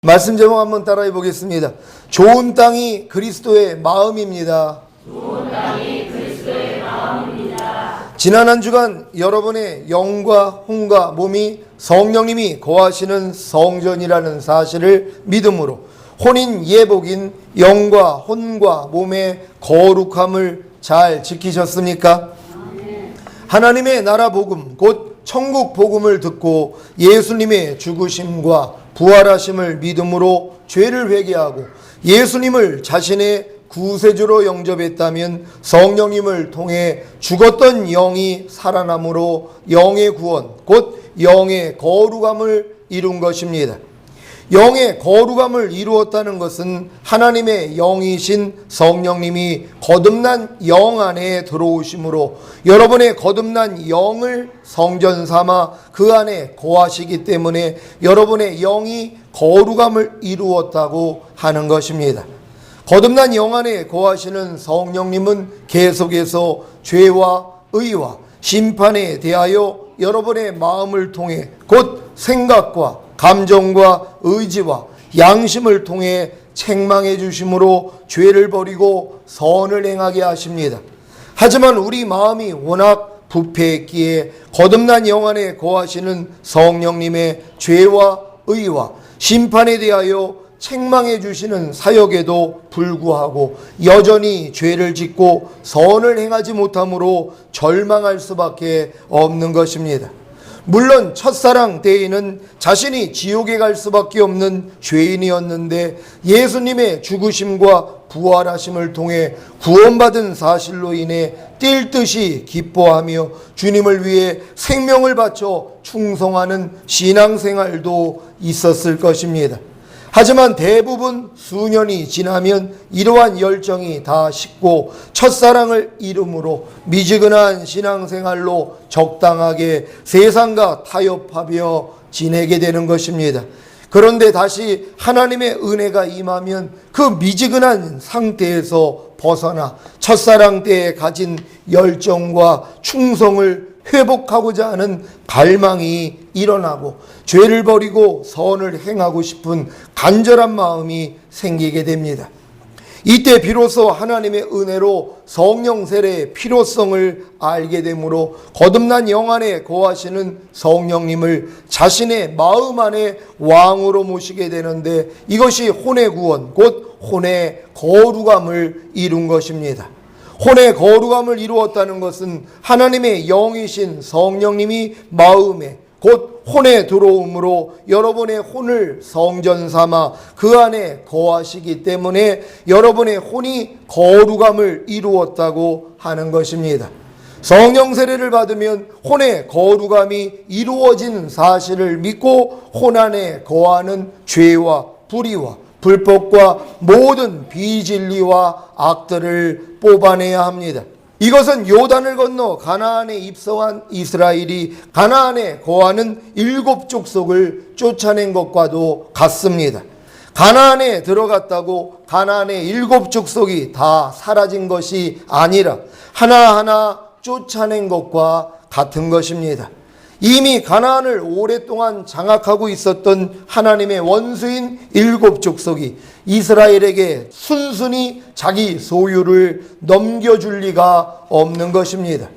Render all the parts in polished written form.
말씀 제목 한번 따라해 보겠습니다. 좋은 땅이 그리스도의 마음입니다. 좋은 땅이 그리스도의 마음입니다. 지난 한 주간 여러분의 영과 혼과 몸이 성령님이 거하시는 성전이라는 사실을 믿음으로 혼인 예복인 영과 혼과 몸의 거룩함을 잘 지키셨습니까? 하나님의 나라 복음, 곧 천국 복음을 듣고 예수님의 죽으심과 부활하심을 믿음으로 죄를 회개하고 예수님을 자신의 구세주로 영접했다면 성령님을 통해 죽었던 영이 살아남으로 영의 구원, 곧 영의 거룩함을 이룬 것입니다. 영의 거룩함을 이루었다는 것은 하나님의 영이신 성령님이 거듭난 영 안에 들어오심으로 여러분의 거듭난 영을 성전 삼아 그 안에 거하시기 때문에 여러분의 영이 거룩함을 이루었다고 하는 것입니다. 거듭난 영 안에 거하시는 성령님은 계속해서 죄와 의와 심판에 대하여 여러분의 마음을 통해 곧 생각과 감정과 의지와 양심을 통해 책망해 주심으로 죄를 버리고 선을 행하게 하십니다. 하지만 우리 마음이 워낙 부패했기에 거듭난 영 안에 거하시는 성령님의 죄와 의와 심판에 대하여 책망해 주시는 사역에도 불구하고 여전히 죄를 짓고 선을 행하지 못함으로 절망할 수밖에 없는 것입니다. 물론 첫사랑 때에는 자신이 지옥에 갈 수밖에 없는 죄인이었는데 예수님의 죽으심과 부활하심을 통해 구원받은 사실로 인해 뛸 듯이 기뻐하며 주님을 위해 생명을 바쳐 충성하는 신앙생활도 있었을 것입니다. 하지만 대부분 수년이 지나면 이러한 열정이 다 식고 첫사랑을 이름으로 미지근한 신앙생활로 적당하게 세상과 타협하며 지내게 되는 것입니다. 그런데 다시 하나님의 은혜가 임하면 그 미지근한 상태에서 벗어나 첫사랑 때에 가진 열정과 충성을 회복하고자 하는 갈망이 일어나고 죄를 버리고 선을 행하고 싶은 간절한 마음이 생기게 됩니다. 이때 비로소 하나님의 은혜로 성령 세례의 필요성을 알게 되므로 거듭난 영 안에 거하시는 성령님을 자신의 마음 안에 왕으로 모시게 되는데 이것이 혼의 구원, 곧 혼의 거룩함을 이룬 것입니다. 혼의 거룩함을 이루었다는 것은 하나님의 영이신 성령님이 마음에 곧 혼에 들어옴으로 여러분의 혼을 성전 삼아 그 안에 거하시기 때문에 여러분의 혼이 거룩함을 이루었다고 하는 것입니다. 성령 세례를 받으면 혼의 거룩함이 이루어진 사실을 믿고 혼 안에 거하는 죄와 불의와 불법과 모든 비진리와 악들을 뽑아내야 합니다. 이것은 요단을 건너 가나안에 입성한 이스라엘이 가나안에 거하는 7 족속을 쫓아낸 것과도 같습니다. 가나안에 들어갔다고 가나안의 7 족속이 다 사라진 것이 아니라 하나하나 쫓아낸 것과 같은 것입니다. 이미 가나안을 오랫동안 장악하고 있었던 하나님의 원수인 7 족속이 이스라엘에게 순순히 자기 소유를 넘겨줄 리가 없는 것입니다.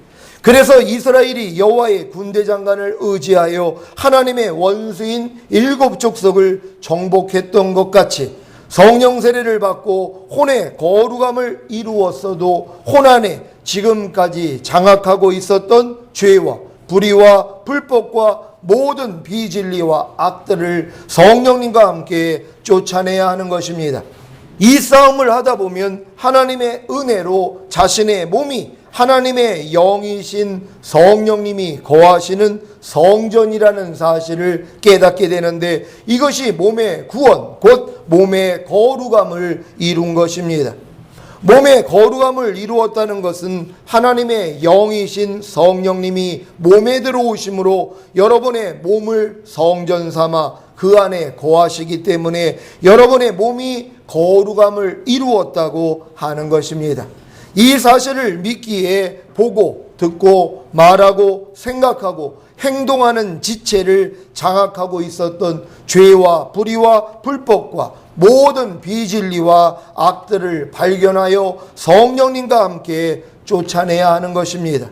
그래서 이스라엘이 여호와의 군대 장관을 의지하여 하나님의 원수인 7 족속을 정복했던 것 같이 성령 세례를 받고 혼의 거룩함을 이루었어도 혼 안에 지금까지 장악하고 있었던 죄와 불의와 불법과 모든 비진리와 악들을 성령님과 함께 쫓아내야 하는 것입니다. 이 싸움을 하다 보면 하나님의 은혜로 자신의 몸이 하나님의 영이신 성령님이 거하시는 성전이라는 사실을 깨닫게 되는데 이것이 몸의 구원, 곧 몸의 거룩함을 이룬 것입니다. 몸의 거룩함을 이루었다는 것은 하나님의 영이신 성령님이 몸에 들어오심으로 여러분의 몸을 성전 삼아 그 안에 거하시기 때문에 여러분의 몸이 거룩함을 이루었다고 하는 것입니다. 이 사실을 믿기에 보고 듣고 말하고 생각하고 행동하는 지체를 장악하고 있었던 죄와 불의와 불법과 모든 비진리와 악들을 발견하여 성령님과 함께 쫓아내야 하는 것입니다.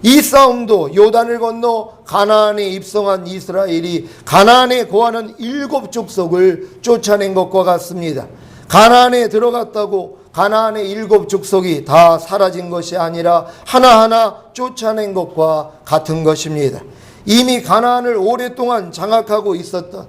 이 싸움도 요단을 건너 가나안에 입성한 이스라엘이 가나안에 거하는 7 족속을 쫓아낸 것과 같습니다. 가나안에 들어갔다고 가나안의 7 족속이 다 사라진 것이 아니라 하나하나 쫓아낸 것과 같은 것입니다. 이미 가나안을 오랫동안 장악하고 있었던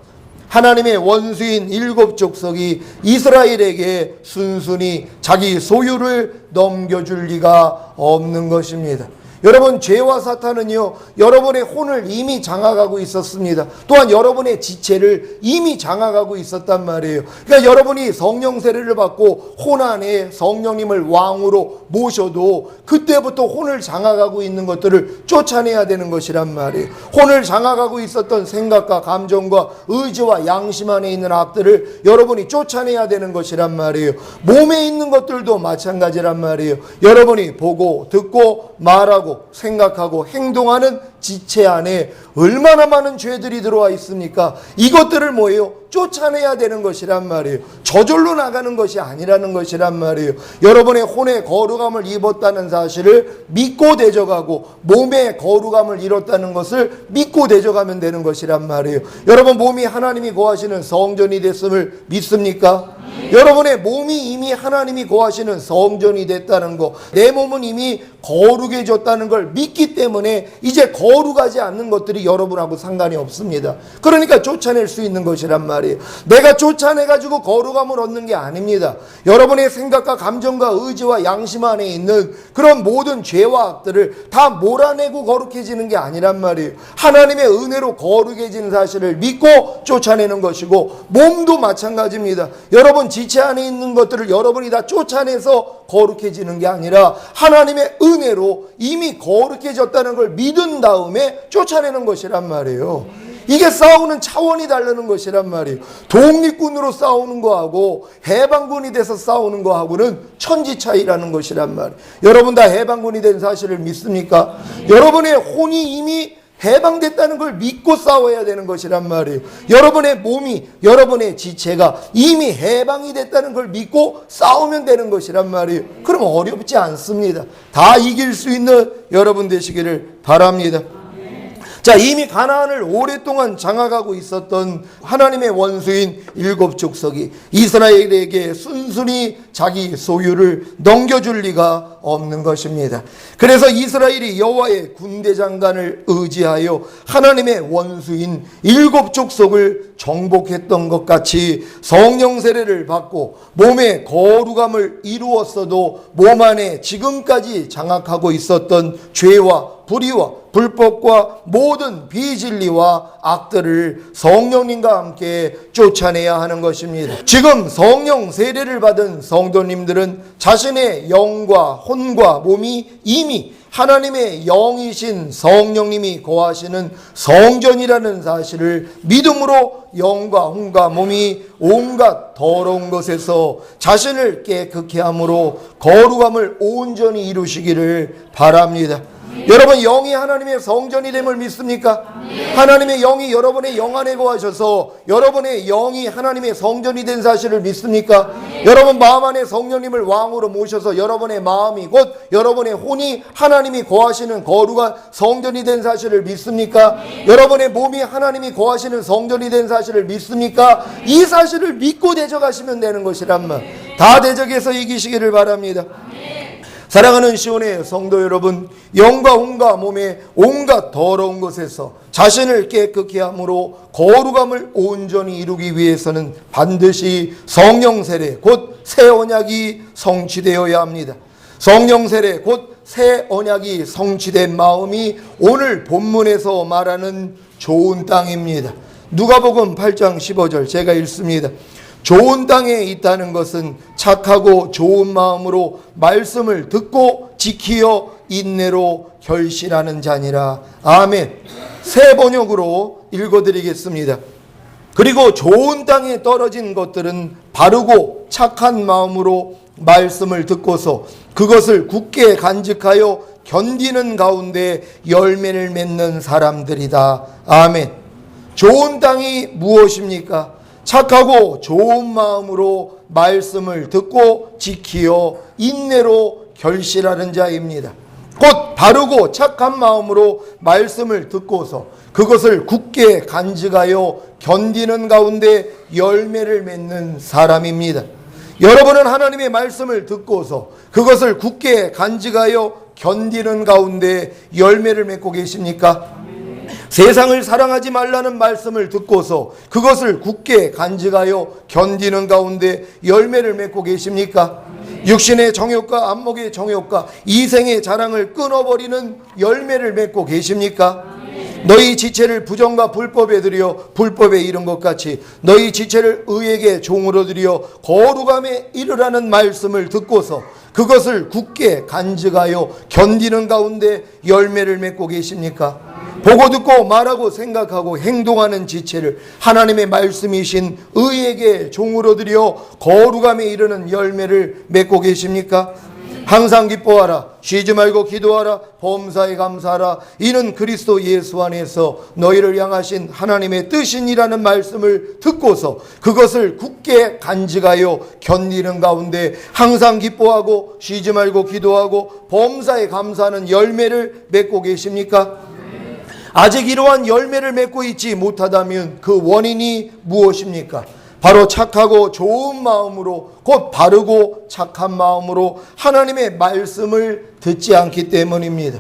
하나님의 원수인 7 족속이 이스라엘에게 순순히 자기 소유를 넘겨줄 리가 없는 것입니다. 여러분, 죄와 사탄은요, 여러분의 혼을 이미 장악하고 있었습니다. 또한 여러분의 지체를 이미 장악하고 있었단 말이에요. 그러니까 여러분이 성령 세례를 받고 혼 안에 성령님을 왕으로 모셔도 그때부터 혼을 장악하고 있는 것들을 쫓아내야 되는 것이란 말이에요. 혼을 장악하고 있었던 생각과 감정과 의지와 양심 안에 있는 악들을 여러분이 쫓아내야 되는 것이란 말이에요. 몸에 있는 것들도 마찬가지란 말이에요. 여러분이 보고 듣고 말하고 생각하고 행동하는 지체 안에 얼마나 많은 죄들이 들어와 있습니까? 이것들을 뭐예요? 쫓아내야 되는 것이란 말이에요. 저절로 나가는 것이 아니라는 것이란 말이에요. 여러분의 혼에 거룩함을 입었다는 사실을 믿고 대적하고 몸에 거룩함을 잃었다는 것을 믿고 대적하면 되는 것이란 말이에요. 여러분, 몸이 하나님이 거하시는 성전이 됐음을 믿습니까? 여러분의 몸이 이미 하나님이 거하시는 성전이 됐다는 거, 내 몸은 이미 거룩해졌다는 걸 믿기 때문에 이제 거룩하지 않는 것들이 여러분하고 상관이 없습니다. 그러니까 쫓아낼 수 있는 것이란 말이에요. 내가 쫓아내가지고 거룩함을 얻는 게 아닙니다. 여러분의 생각과 감정과 의지와 양심 안에 있는 그런 모든 죄와 악들을 다 몰아내고 거룩해지는 게 아니란 말이에요. 하나님의 은혜로 거룩해지는 사실을 믿고 쫓아내는 것이고, 몸도 마찬가지입니다. 여러분 지체 안에 있는 것들을 여러분이 다 쫓아내서 거룩해지는 게 아니라 하나님의 은혜로 이미 거룩해졌다는 걸 믿은 다음에 쫓아내는 것이란 말이에요. 이게 싸우는 차원이 다르는 것이란 말이에요. 독립군으로 싸우는 거하고 해방군이 돼서 싸우는 거하고는 천지 차이라는 것이란 말이에요. 여러분 다 해방군이 된 사실을 믿습니까? 여러분의 혼이 이미 해방됐다는 걸 믿고 싸워야 되는 것이란 말이에요. 여러분의 몸이, 여러분의 지체가 이미 해방이 됐다는 걸 믿고 싸우면 되는 것이란 말이에요. 그럼 어렵지 않습니다. 다 이길 수 있는 여러분 되시기를 바랍니다. 자, 이미 가나안을 오랫동안 장악하고 있었던 하나님의 원수인 7 족속이 이스라엘에게 순순히 자기 소유를 넘겨줄 리가 없는 것입니다. 그래서 이스라엘이 여호와의 군대장관을 의지하여 하나님의 원수인 7 족속을 정복했던 것 같이 성령 세례를 받고 몸의 거룩함을 이루었어도 몸 안에 지금까지 장악하고 있었던 죄와 불의와 불법과 모든 비진리와 악들을 성령님과 함께 쫓아내야 하는 것입니다. 지금 성령 세례를 받은 성도님들은 자신의 영과 혼과 몸이 이미 하나님의 영이신 성령님이 거하시는 성전이라는 사실을 믿음으로 영과 혼과 몸이 온갖 더러운 것에서 자신을 깨끗게 함으로 거룩함을 온전히 이루시기를 바랍니다. 여러분, 영이 하나님의 성전이 됨을 믿습니까? 하나님의 영이 여러분의 영 안에 거하셔서 여러분의 영이 하나님의 성전이 된 사실을 믿습니까? 여러분 마음 안에 성령님을 왕으로 모셔서 여러분의 마음이 곧 여러분의 혼이 하나님이 거하시는 거룩한 성전이 된 사실을 믿습니까? 여러분의 몸이 하나님이 거하시는 성전이 된 사실을 믿습니까? 이 사실을 믿고 대적하시면 되는 것이란 말. 다 대적해서 이기시기를 바랍니다. 사랑하는 시온의 성도 여러분, 영과 혼과 몸의 온갖 더러운 것에서 자신을 깨끗게 함으로 거룩함을 온전히 이루기 위해서는 반드시 성령 세례 곧 새 언약이 성취되어야 합니다. 성령 세례 곧 새 언약이 성취된 마음이 오늘 본문에서 말하는 좋은 땅입니다. 누가복음 8장 15절 제가 읽습니다. 좋은 땅에 있다는 것은 착하고 좋은 마음으로 말씀을 듣고 지키어 인내로 결실하는 자니라. 아멘. 새 번역으로 읽어드리겠습니다. 그리고 좋은 땅에 떨어진 것들은 바르고 착한 마음으로 말씀을 듣고서 그것을 굳게 간직하여 견디는 가운데 열매를 맺는 사람들이다. 아멘. 좋은 땅이 무엇입니까? 착하고 좋은 마음으로 말씀을 듣고 지키어 인내로 결실하는 자입니다. 곧 바르고 착한 마음으로 말씀을 듣고서 그것을 굳게 간직하여 견디는 가운데 열매를 맺는 사람입니다. 여러분은 하나님의 말씀을 듣고서 그것을 굳게 간직하여 견디는 가운데 열매를 맺고 계십니까? 세상을 사랑하지 말라는 말씀을 듣고서 그것을 굳게 간직하여 견디는 가운데 열매를 맺고 계십니까? 육신의 정욕과 안목의 정욕과 이생의 자랑을 끊어버리는 열매를 맺고 계십니까? 너희 지체를 부정과 불법에 들여 불법에 이른 것 같이 너희 지체를 의에게 종으로 들여 거룩함에 이르라는 말씀을 듣고서 그것을 굳게 간직하여 견디는 가운데 열매를 맺고 계십니까? 보고 듣고 말하고 생각하고 행동하는 지체를 하나님의 말씀이신 의에게 종으로 들여 거룩함에 이르는 열매를 맺고 계십니까? 항상 기뻐하라. 쉬지 말고 기도하라. 범사에 감사하라. 이는 그리스도 예수 안에서 너희를 향하신 하나님의 뜻이니라는 말씀을 듣고서 그것을 굳게 간직하여 견디는 가운데 항상 기뻐하고 쉬지 말고 기도하고 범사에 감사하는 열매를 맺고 계십니까? 아직 이러한 열매를 맺고 있지 못하다면 그 원인이 무엇입니까? 바로 착하고 좋은 마음으로 곧 바르고 착한 마음으로 하나님의 말씀을 듣지 않기 때문입니다.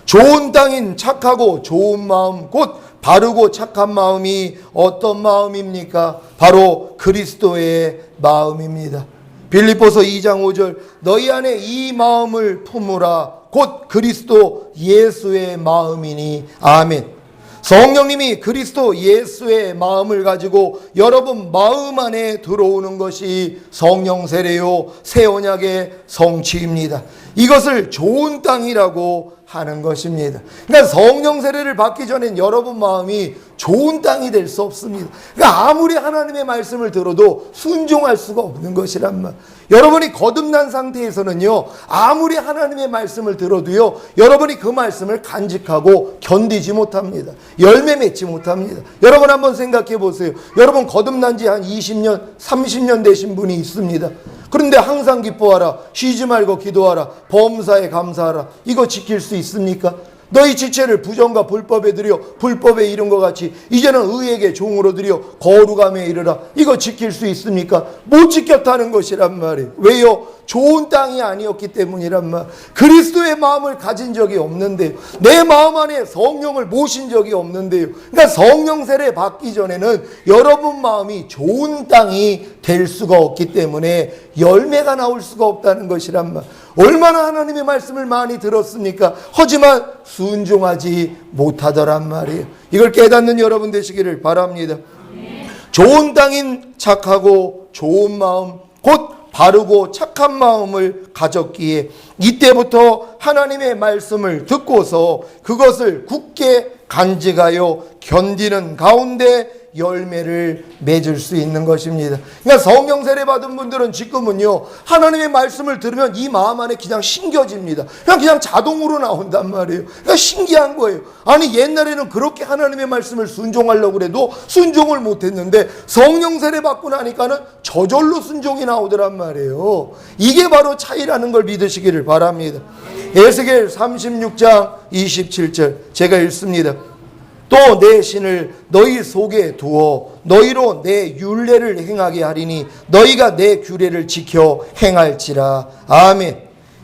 좋은 땅인 착하고 좋은 마음 곧 바르고 착한 마음이 어떤 마음입니까? 바로 그리스도의 마음입니다. 빌립보서 2장 5절 너희 안에 이 마음을 품으라 곧 그리스도 예수의 마음이니 아멘. 성령님이 그리스도 예수의 마음을 가지고 여러분 마음 안에 들어오는 것이 성령 세례요 새 언약의 성취입니다. 이것을 좋은 땅이라고 하는 것입니다. 그러니까 성령 세례를 받기 전엔 여러분 마음이 좋은 땅이 될 수 없습니다. 그러니까 아무리 하나님의 말씀을 들어도 순종할 수가 없는 것이란 말. 여러분이 거듭난 상태에서는요, 아무리 하나님의 말씀을 들어도요, 여러분이 그 말씀을 간직하고 견디지 못합니다. 열매 맺지 못합니다. 여러분 한번 생각해 보세요. 여러분 거듭난 지 한 20년, 30년 되신 분이 있습니다. 그런데 항상 기뻐하라, 쉬지 말고 기도하라, 범사에 감사하라. 이거 지킬 수 있습니까? 너희 지체를 부정과 불법에 들여 불법에 이른 것 같이 이제는 의에게 종으로 들여 거룩함에 이르라. 이거 지킬 수 있습니까? 못 지켰다는 것이란 말이에요. 왜요? 좋은 땅이 아니었기 때문이란 말. 그리스도의 마음을 가진 적이 없는데요. 내 마음 안에 성령을 모신 적이 없는데요. 그러니까 성령 세례 받기 전에는 여러분 마음이 좋은 땅이 될 수가 없기 때문에 열매가 나올 수가 없다는 것이란 말. 얼마나 하나님의 말씀을 많이 들었습니까? 하지만 순종하지 못하더란 말이에요. 이걸 깨닫는 여러분 되시기를 바랍니다. 좋은 땅인 착하고 좋은 마음 곧 바르고 착한 마음을 가졌기에 이때부터 하나님의 말씀을 듣고서 그것을 굳게 간직하여 견디는 가운데 열매를 맺을 수 있는 것입니다. 그러니까 성령 세례 받은 분들은 지금은요, 하나님의 말씀을 들으면 이 마음 안에 그냥 신겨집니다. 그냥 자동으로 나온단 말이에요. 그러니까 신기한 거예요. 아니 옛날에는 그렇게 하나님의 말씀을 순종하려고 그래도 순종을 못했는데 성령 세례 받고 나니까는 저절로 순종이 나오더란 말이에요. 이게 바로 차이라는 걸 믿으시기를 바랍니다. 에스겔 36장 27절 제가 읽습니다. 또 내 신을 너희 속에 두어 너희로 내 율례를 행하게 하리니 너희가 내 규례를 지켜 행할지라. 아멘.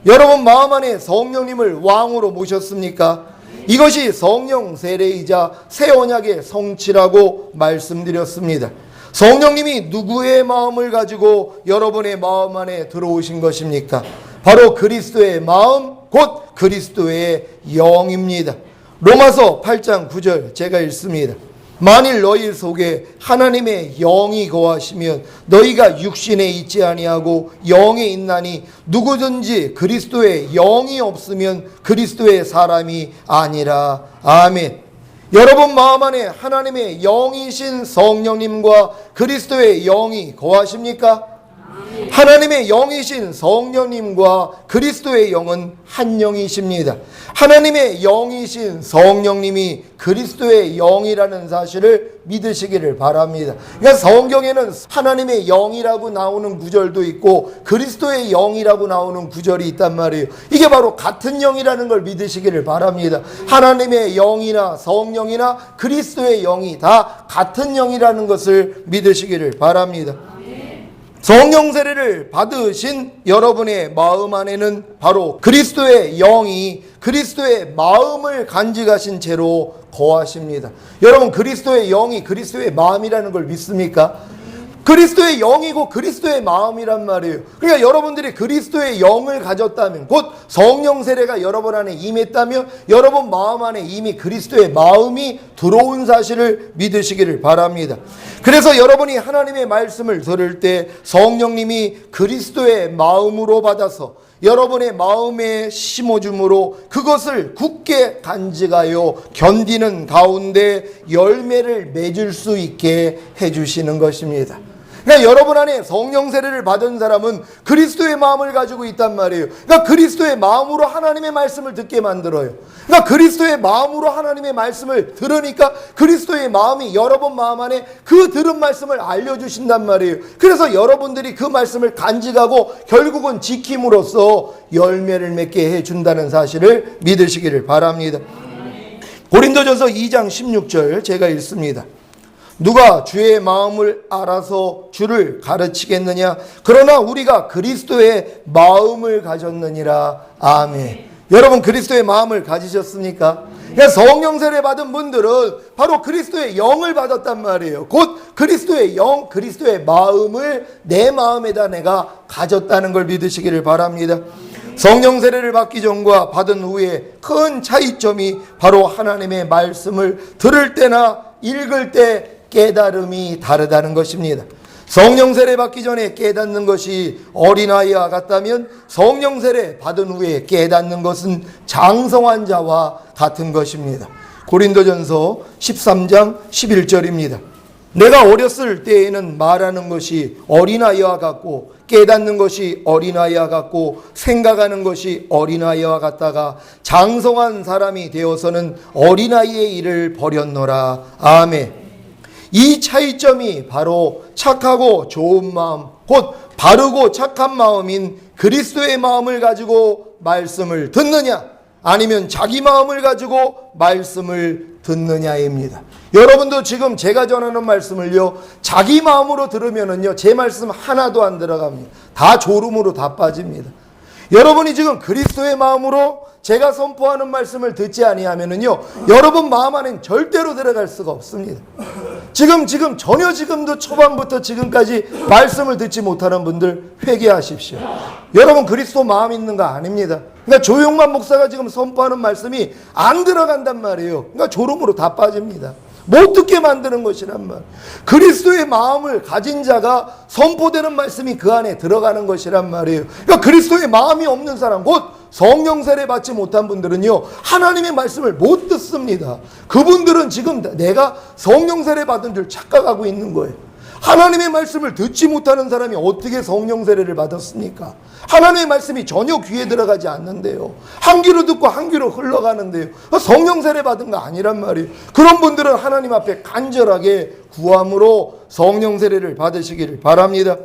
여러분 마음 안에 성령님을 왕으로 모셨습니까? 이것이 성령 세례이자 새 언약의 성취라고 말씀드렸습니다. 성령님이 누구의 마음을 가지고 여러분의 마음 안에 들어오신 것입니까? 바로 그리스도의 마음 곧 그리스도의 영입니다. 로마서 8장 9절 제가 읽습니다. 만일 너희 속에 하나님의 영이 거하시면 너희가 육신에 있지 아니하고 영에 있나니 누구든지 그리스도의 영이 없으면 그리스도의 사람이 아니라. 아멘. 여러분 마음 안에 하나님의 영이신 성령님과 그리스도의 영이 거하십니까? 하나님의 영이신 성령님과 그리스도의 영은 한 영이십니다. 하나님의 영이신 성령님이 그리스도의 영이라는 사실을 믿으시기를 바랍니다. 그러니까 성경에는 하나님의 영이라고 나오는 구절도 있고 그리스도의 영이라고 나오는 구절이 있단 말이에요. 이게 바로 같은 영이라는 걸 믿으시기를 바랍니다. 하나님의 영이나 성령이나 그리스도의 영이 다 같은 영이라는 것을 믿으시기를 바랍니다. 성령 세례를 받으신 여러분의 마음 안에는 바로 그리스도의 영이 그리스도의 마음을 간직하신 채로 거하십니다. 여러분, 그리스도의 영이 그리스도의 마음이라는 걸 믿습니까? 그리스도의 영이고 그리스도의 마음이란 말이에요. 그러니까 여러분들이 그리스도의 영을 가졌다면, 곧 성령 세례가 여러분 안에 임했다면 여러분 마음 안에 이미 그리스도의 마음이 들어온 사실을 믿으시기를 바랍니다. 그래서 여러분이 하나님의 말씀을 들을 때 성령님이 그리스도의 마음으로 받아서 여러분의 마음에 심어줌으로 그것을 굳게 간직하여 견디는 가운데 열매를 맺을 수 있게 해주시는 것입니다. 그러니까 여러분 안에 성령 세례를 받은 사람은 그리스도의 마음을 가지고 있단 말이에요. 그러니까 그리스도의 마음으로 하나님의 말씀을 듣게 만들어요. 그러니까 그리스도의 마음으로 하나님의 말씀을 들으니까 그리스도의 마음이 여러분 마음 안에 그 들은 말씀을 알려주신단 말이에요. 그래서 여러분들이 그 말씀을 간직하고 결국은 지킴으로써 열매를 맺게 해준다는 사실을 믿으시기를 바랍니다. 고린도전서 2장 16절 제가 읽습니다. 누가 주의 마음을 알아서 주를 가르치겠느냐? 그러나 우리가 그리스도의 마음을 가졌느니라. 아멘. 여러분, 그리스도의 마음을 가지셨습니까? 성령 세례 받은 분들은 바로 그리스도의 영을 받았단 말이에요. 곧 그리스도의 영, 그리스도의 마음을 내 마음에다 내가 가졌다는 걸 믿으시기를 바랍니다. 성령 세례를 받기 전과 받은 후에 큰 차이점이 바로 하나님의 말씀을 들을 때나 읽을 때 깨달음이 다르다는 것입니다. 성령 세례 받기 전에 깨닫는 것이 어린아이와 같다면 성령 세례 받은 후에 깨닫는 것은 장성한 자와 같은 것입니다. 고린도전서 13장 11절입니다. 내가 어렸을 때에는 말하는 것이 어린아이와 같고 깨닫는 것이 어린아이와 같고 생각하는 것이 어린아이와 같다가 장성한 사람이 되어서는 어린아이의 일을 버렸노라. 아멘. 이 차이점이 바로 착하고 좋은 마음, 곧 바르고 착한 마음인 그리스도의 마음을 가지고 말씀을 듣느냐, 아니면 자기 마음을 가지고 말씀을 듣느냐입니다. 여러분도 지금 제가 전하는 말씀을요, 자기 마음으로 들으면은요, 제 말씀 하나도 안 들어갑니다. 다 졸음으로 다 빠집니다. 여러분이 지금 그리스도의 마음으로 제가 선포하는 말씀을 듣지 아니하면은요, 여러분 마음 안엔 절대로 들어갈 수가 없습니다. 지금 전혀 지금도 초반부터 지금까지 말씀을 듣지 못하는 분들 회개하십시오. 여러분 그리스도 마음 있는 거 아닙니다. 그러니까 조용만 목사가 지금 선포하는 말씀이 안 들어간단 말이에요. 그러니까 졸음으로 다 빠집니다. 못 듣게 만드는 것이란 말. 그리스도의 마음을 가진 자가 선포되는 말씀이 그 안에 들어가는 것이란 말이에요. 그러니까 그리스도의 마음이 없는 사람, 곧 성령 세례 받지 못한 분들은요, 하나님의 말씀을 못 듣습니다. 그분들은 지금 내가 성령 세례 받은 줄 착각하고 있는 거예요. 하나님의 말씀을 듣지 못하는 사람이 어떻게 성령 세례를 받았습니까? 하나님의 말씀이 전혀 귀에 들어가지 않는데요. 한 귀로 듣고 한 귀로 흘러가는데요. 성령 세례 받은 거 아니란 말이에요. 그런 분들은 하나님 앞에 간절하게 구함으로 성령 세례를 받으시기를 바랍니다.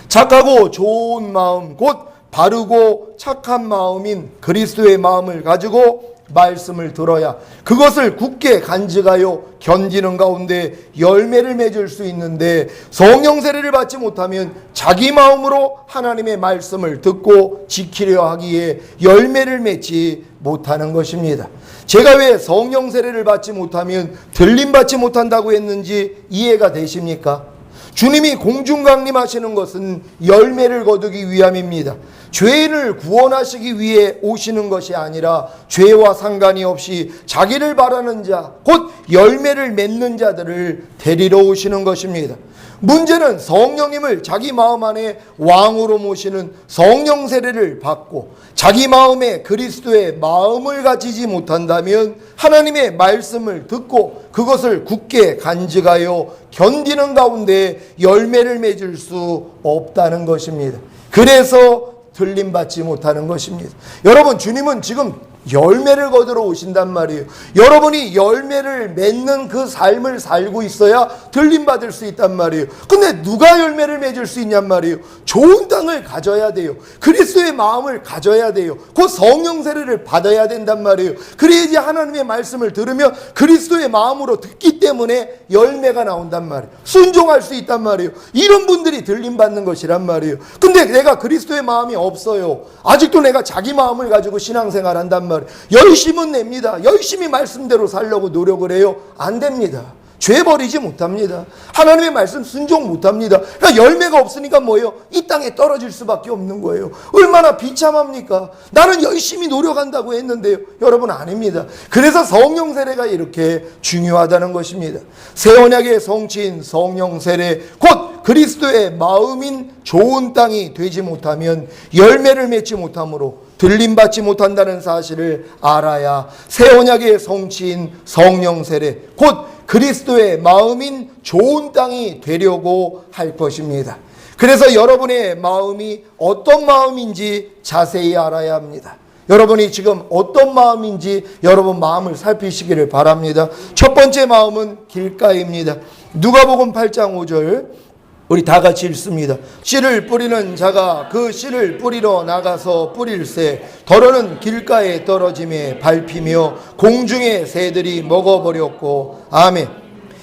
착하고 좋은 마음, 곧 바르고 착한 마음인 그리스도의 마음을 가지고 말씀을 들어야 그것을 굳게 간직하여 견디는 가운데 열매를 맺을 수 있는데, 성령 세례를 받지 못하면 자기 마음으로 하나님의 말씀을 듣고 지키려 하기에 열매를 맺지 못하는 것입니다. 제가 왜 성령 세례를 받지 못하면 들림 받지 못한다고 했는지 이해가 되십니까? 주님이 공중 강림하시는 것은 열매를 거두기 위함입니다. 죄인을 구원하시기 위해 오시는 것이 아니라 죄와 상관이 없이 자기를 바라는 자, 곧 열매를 맺는 자들을 데리러 오시는 것입니다. 문제는 성령님을 자기 마음 안에 왕으로 모시는 성령 세례를 받고 자기 마음에 그리스도의 마음을 가지지 못한다면 하나님의 말씀을 듣고 그것을 굳게 간직하여 견디는 가운데 열매를 맺을 수 없다는 것입니다. 그래서 들림받지 못하는 것입니다. 여러분, 주님은 지금 열매를 거두러 오신단 말이에요. 여러분이 열매를 맺는 그 삶을 살고 있어야 들림받을 수 있단 말이에요. 근데 누가 열매를 맺을 수 있냔 말이에요. 좋은 땅을 가져야 돼요. 그리스도의 마음을 가져야 돼요. 그 성령 세례를 받아야 된단 말이에요. 그래야지 하나님의 말씀을 들으면 그리스도의 마음으로 듣기 때문에 열매가 나온단 말이에요. 순종할 수 있단 말이에요. 이런 분들이 들림받는 것이란 말이에요. 근데 내가 그리스도의 마음이 없어요. 아직도 내가 자기 마음을 가지고 신앙생활 한단 말이에요. 열심은 냅니다. 열심히 말씀대로 살려고 노력을 해요. 안 됩니다. 죄 버리지 못합니다. 하나님의 말씀 순종 못합니다. 그러니까 열매가 없으니까 뭐예요? 이 땅에 떨어질 수밖에 없는 거예요. 얼마나 비참합니까? 나는 열심히 노력한다고 했는데요. 여러분, 아닙니다. 그래서 성령 세례가 이렇게 중요하다는 것입니다. 새 언약의 성취인 성령 세례, 곧 그리스도의 마음인 좋은 땅이 되지 못하면 열매를 맺지 못하므로 들림받지 못한다는 사실을 알아야 새 언약의 성취인 성령 세례, 곧 그리스도의 마음인 좋은 땅이 되려고 할 것입니다. 그래서 여러분의 마음이 어떤 마음인지 자세히 알아야 합니다. 여러분이 지금 어떤 마음인지 여러분 마음을 살피시기를 바랍니다. 첫 번째 마음은 길가입니다. 누가복음 8장 5절 우리 다 같이 읽습니다. 씨를 뿌리는 자가 그 씨를 뿌리러 나가서 뿌릴새 더러는 길가에 떨어짐에 밟히며 공중의 새들이 먹어버렸고. 아멘.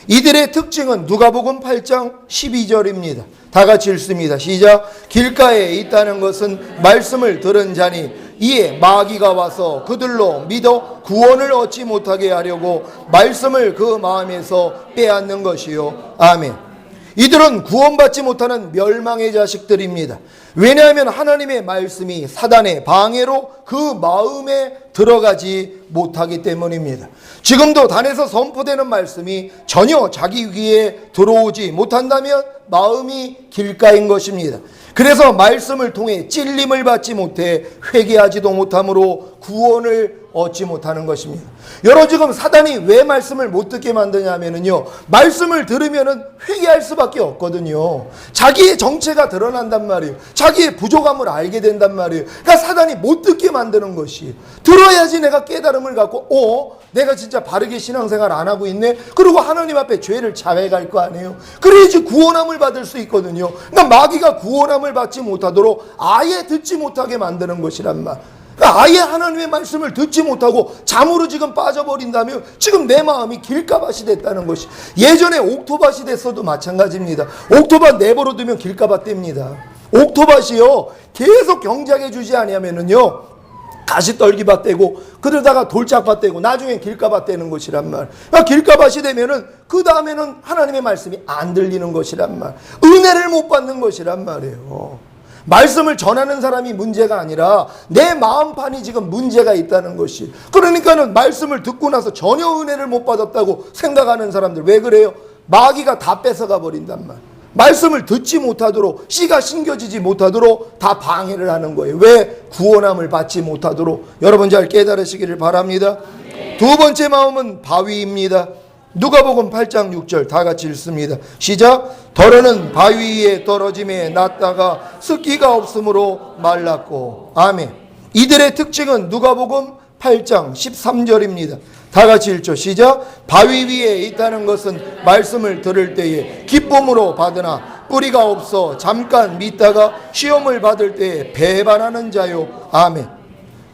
이들의 특징은 누가복음 8장 12절입니다. 다 같이 읽습니다. 시작. 길가에 있다는 것은 말씀을 들은 자니 이에 마귀가 와서 그들로 믿어 구원을 얻지 못하게 하려고 말씀을 그 마음에서 빼앗는 것이요. 아멘. 이들은 구원받지 못하는 멸망의 자식들입니다. 왜냐하면 하나님의 말씀이 사단의 방해로 그 마음에 들어가지 못하기 때문입니다. 지금도 단에서 선포되는 말씀이 전혀 자기 귀에 들어오지 못한다면 마음이 길가인 것입니다. 그래서 말씀을 통해 찔림을 받지 못해 회개하지도 못하므로 구원을 얻지 못하는 것입니다. 여러분, 지금 사단이 왜 말씀을 못 듣게 만드냐면요, 말씀을 들으면은 회개할 수밖에 없거든요. 자기의 정체가 드러난단 말이에요. 자기의 부족함을 알게 된단 말이에요. 그러니까 사단이 못 듣게 만드는 것이, 들어야지 내가 깨달음을 갖고 내가 진짜 바르게 신앙생활 안 하고 있네. 그리고 하나님 앞에 죄를 자백할 거 아니에요. 그래야지 구원함을 받을 수 있거든요. 그러니까 마귀가 구원함을 받지 못하도록 아예 듣지 못하게 만드는 것이란 말. 그러니까 아예 하나님의 말씀을 듣지 못하고 잠으로 지금 빠져버린다면 지금 내 마음이 길가밭이 됐다는 것이. 예전에 옥토밭이 됐어도 마찬가지입니다. 옥토밭 내버려 두면 길가밭 됩니다. 옥토밭이요, 계속 경작해 주지 아니하면은요 가시떨기밭 되고 그러다가 돌짝밭 되고 나중에 길가밭 되는 것이란 말. 그러니까 길가밭이 되면은 그 다음에는 하나님의 말씀이 안 들리는 것이란 말. 은혜를 못 받는 것이란 말이에요. 말씀을 전하는 사람이 문제가 아니라 내 마음판이 지금 문제가 있다는 것이. 그러니까는 말씀을 듣고 나서 전혀 은혜를 못 받았다고 생각하는 사람들 왜 그래요? 마귀가 다 뺏어가 버린단 말. 말씀을 듣지 못하도록, 씨가 심겨지지 못하도록 다 방해를 하는 거예요. 왜? 구원함을 받지 못하도록. 여러분 잘 깨달으시기를 바랍니다. 두 번째 마음은 바위입니다. 누가복음 8장 6절 다 같이 읽습니다. 시작. 더러는 바위 위에 떨어짐에 났다가 습기가 없으므로 말랐고. 아멘. 이들의 특징은 누가복음 8장 13절입니다. 다 같이 읽죠. 시작. 바위 위에 있다는 것은 말씀을 들을 때에 기쁨으로 받으나 뿌리가 없어 잠깐 믿다가 시험을 받을 때에 배반하는 자요. 아멘.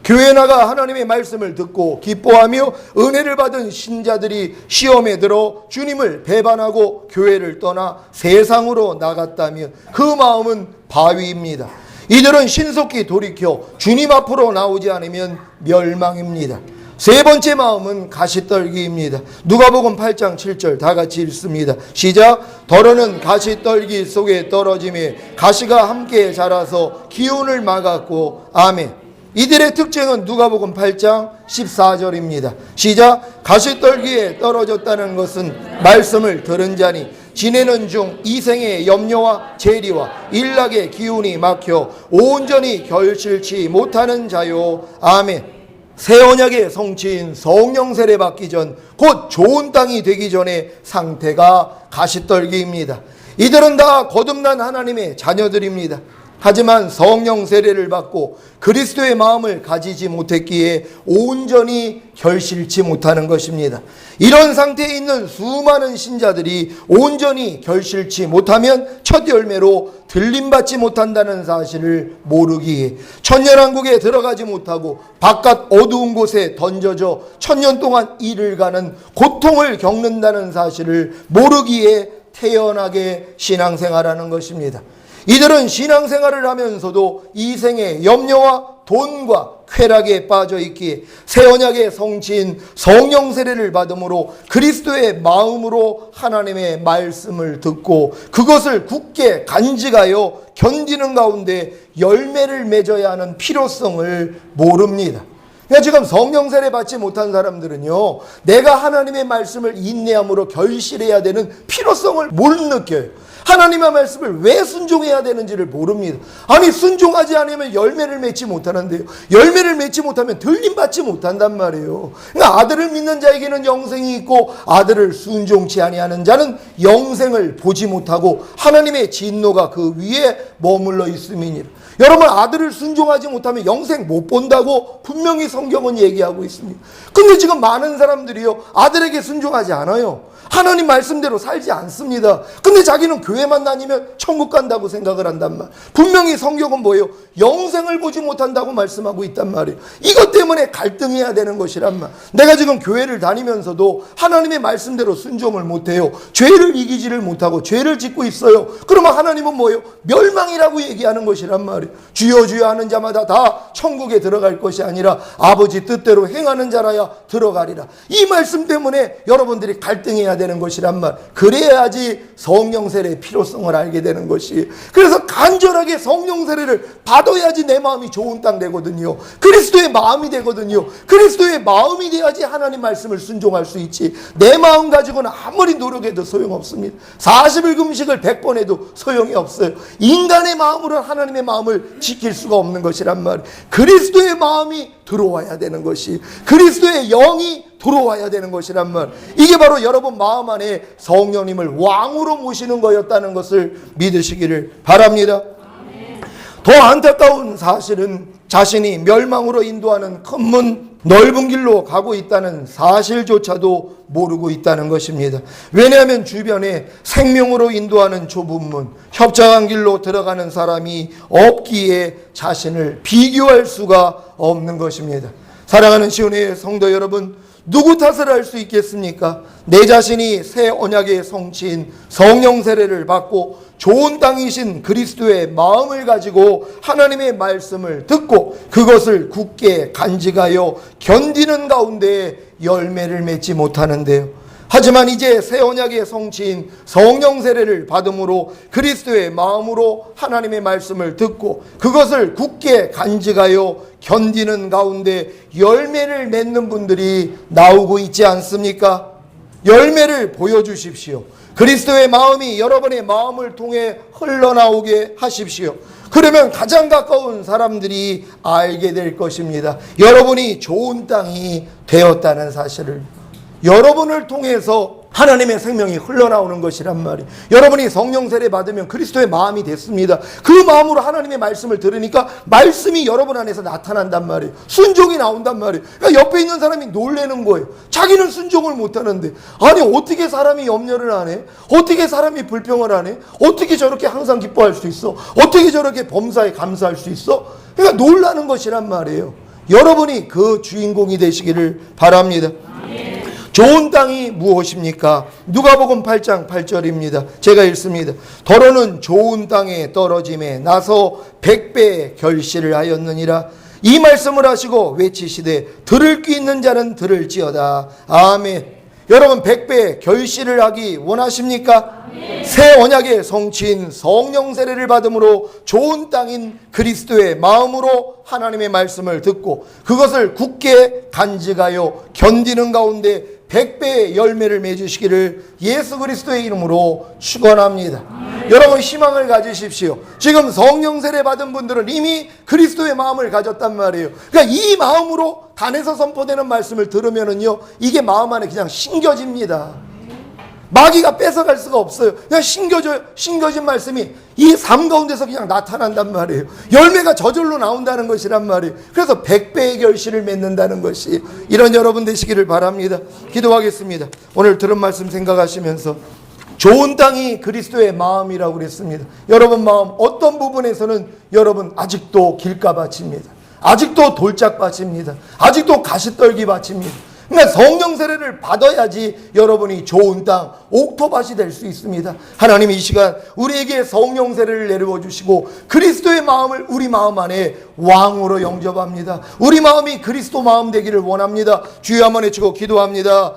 교회 나가 하나님의 말씀을 듣고 기뻐하며 은혜를 받은 신자들이 시험에 들어 주님을 배반하고 교회를 떠나 세상으로 나갔다면 그 마음은 바위입니다. 이들은 신속히 돌이켜 주님 앞으로 나오지 않으면 멸망입니다. 세 번째 마음은 가시떨기입니다. 누가복음 8장 7절 다 같이 읽습니다. 시작. 더러는 가시떨기 속에 떨어짐에 가시가 함께 자라서 기운을 막았고. 아멘. 이들의 특징은 누가복음 8장 14절입니다. 시작. 가시떨기에 떨어졌다는 것은 말씀을 들은 자니 지내는 중 이생의 염려와 재리와 일락의 기운이 막혀 온전히 결실치 못하는 자요. 아멘. 새 언약의 성취인 성령 세례 받기 전, 곧 좋은 땅이 되기 전의 상태가 가시떨기입니다. 이들은 다 거듭난 하나님의 자녀들입니다. 하지만 성령 세례를 받고 그리스도의 마음을 가지지 못했기에 온전히 결실치 못하는 것입니다. 이런 상태에 있는 수많은 신자들이 온전히 결실치 못하면 첫 열매로 들림받지 못한다는 사실을 모르기에 천년왕국에 들어가지 못하고 바깥 어두운 곳에 던져져 천년 동안 일을 가는 고통을 겪는다는 사실을 모르기에 태연하게 신앙생활하는 것입니다. 이들은 신앙생활을 하면서도 이생의 염려와 돈과 쾌락에 빠져 있기에 새 언약의 성취인 성령 세례를 받음으로 그리스도의 마음으로 하나님의 말씀을 듣고 그것을 굳게 간직하여 견디는 가운데 열매를 맺어야 하는 필요성을 모릅니다. 그러니까 지금 성령 세례 받지 못한 사람들은요, 내가 하나님의 말씀을 인내함으로 결실해야 되는 필요성을 못 느껴요. 하나님의 말씀을 왜 순종해야 되는지를 모릅니다. 아니, 순종하지 않으면 열매를 맺지 못하는데요, 열매를 맺지 못하면 들림받지 못한단 말이에요. 그러니까 아들을 믿는 자에게는 영생이 있고 아들을 순종치 아니하는 자는 영생을 보지 못하고 하나님의 진노가 그 위에 머물러 있음이니라. 여러분, 아들을 순종하지 못하면 영생 못 본다고 분명히 성경은 얘기하고 있습니다. 근데 지금 많은 사람들이요, 아들에게 순종하지 않아요. 하나님 말씀대로 살지 않습니다. 근데 자기는 교회만 다니면 천국 간다고 생각을 한단 말. 분명히 성경은 뭐예요? 영생을 보지 못한다고 말씀하고 있단 말이에요. 이것 때문에 갈등해야 되는 것이란 말. 내가 지금 교회를 다니면서도 하나님의 말씀대로 순종을 못해요. 죄를 이기지를 못하고 죄를 짓고 있어요. 그러면 하나님은 뭐예요? 멸망이라고 얘기하는 것이란 말이에요. 주여 주여 하는 자마다 다 천국에 들어갈 것이 아니라 아버지 뜻대로 행하는 자라야 들어가리라. 이 말씀 때문에 여러분들이 갈등해야 되는 것이란 말. 그래야지 성령 세례의 필요성을 알게 되는 것이. 그래서 간절하게 성령 세례를 받아야지 내 마음이 좋은 땅 되거든요. 그리스도의 마음이 되거든요. 그리스도의 마음이 돼야지 하나님 말씀을 순종할 수 있지. 내 마음 가지고는 아무리 노력해도 소용없습니다. 40일 금식을 100번 해도 소용이 없어요. 인간의 마음으로는 하나님의 마음을 지킬 수가 없는 것이란 말이에요. 그리스도의 마음이 들어와야 되는 것이, 그리스도의 영이 들어와야 되는 것이란 말. 이게 바로 여러분 마음 안에 성령님을 왕으로 모시는 거였다는 것을 믿으시기를 바랍니다. 더 안타까운 사실은 자신이 멸망으로 인도하는 큰 문, 넓은 길로 가고 있다는 사실조차도 모르고 있다는 것입니다. 왜냐하면 주변에 생명으로 인도하는 좁은 문, 협착한 길로 들어가는 사람이 없기에 자신을 비교할 수가 없는 것입니다. 사랑하는 시온의 성도 여러분, 누구 탓을 할 수 있겠습니까? 내 자신이 새 언약의 성취인 성령 세례를 받고 좋은 땅이신 그리스도의 마음을 가지고 하나님의 말씀을 듣고 그것을 굳게 간직하여 견디는 가운데 열매를 맺지 못하는데요. 하지만 이제 새 언약의 성취인 성령 세례를 받음으로 그리스도의 마음으로 하나님의 말씀을 듣고 그것을 굳게 간직하여 견디는 가운데 열매를 맺는 분들이 나오고 있지 않습니까? 열매를 보여주십시오. 그리스도의 마음이 여러분의 마음을 통해 흘러나오게 하십시오. 그러면 가장 가까운 사람들이 알게 될 것입니다. 여러분이 좋은 땅이 되었다는 사실을. 여러분을 통해서 하나님의 생명이 흘러나오는 것이란 말이에요. 여러분이 성령 세례 받으면 그리스도의 마음이 됐습니다. 그 마음으로 하나님의 말씀을 들으니까 말씀이 여러분 안에서 나타난단 말이에요. 순종이 나온단 말이에요. 그러니까 옆에 있는 사람이 놀라는 거예요. 자기는 순종을 못하는데, 아니 어떻게 사람이 염려를 안 해? 어떻게 사람이 불평을 안 해? 어떻게 저렇게 항상 기뻐할 수 있어? 어떻게 저렇게 범사에 감사할 수 있어? 그러니까 놀라는 것이란 말이에요. 여러분이 그 주인공이 되시기를 바랍니다. 좋은 땅이 무엇입니까? 누가복음 8장 8절입니다. 제가 읽습니다. 더러는 좋은 땅에 떨어짐에 나서 100배의 결실을 하였느니라. 이 말씀을 하시고 외치시되 들을 귀 있는 자는 들을지어다. 아멘. 여러분 100배 결실을 하기 원하십니까? 새 언약의 성취인 성령 세례를 받음으로 좋은 땅인 그리스도의 마음으로 하나님의 말씀을 듣고 그것을 굳게 간직하여 견디는 가운데 100배의 열매를 맺으시기를 예수 그리스도의 이름으로 축원합니다. 여러분 희망을 가지십시오. 지금 성령 세례 받은 분들은 이미 그리스도의 마음을 가졌단 말이에요. 그러니까 이 마음으로 단에서 선포되는 말씀을 들으면은요, 이게 마음 안에 그냥 심겨집니다. 마귀가 뺏어갈 수가 없어요. 그냥 심겨진 말씀이 이 삶 가운데서 그냥 나타난단 말이에요. 열매가 저절로 나온다는 것이란 말이에요. 그래서 100배의 결실을 맺는다는 것이 이런 여러분 되시기를 바랍니다. 기도하겠습니다. 오늘 들은 말씀 생각하시면서 좋은 땅이 그리스도의 마음이라고 그랬습니다. 여러분 마음 어떤 부분에서는 여러분 아직도 길가밭입니다. 아직도 돌짝밭입니다. 아직도 가시떨기밭입니다. 그러니까 성령 세례를 받아야지 여러분이 좋은 땅, 옥토밭이 될 수 있습니다. 하나님 이 시간 우리에게 성령 세례를 내려워 주시고 그리스도의 마음을 우리 마음 안에 왕으로 영접합니다. 우리 마음이 그리스도 마음 되기를 원합니다. 주여 한번 외치고 기도합니다.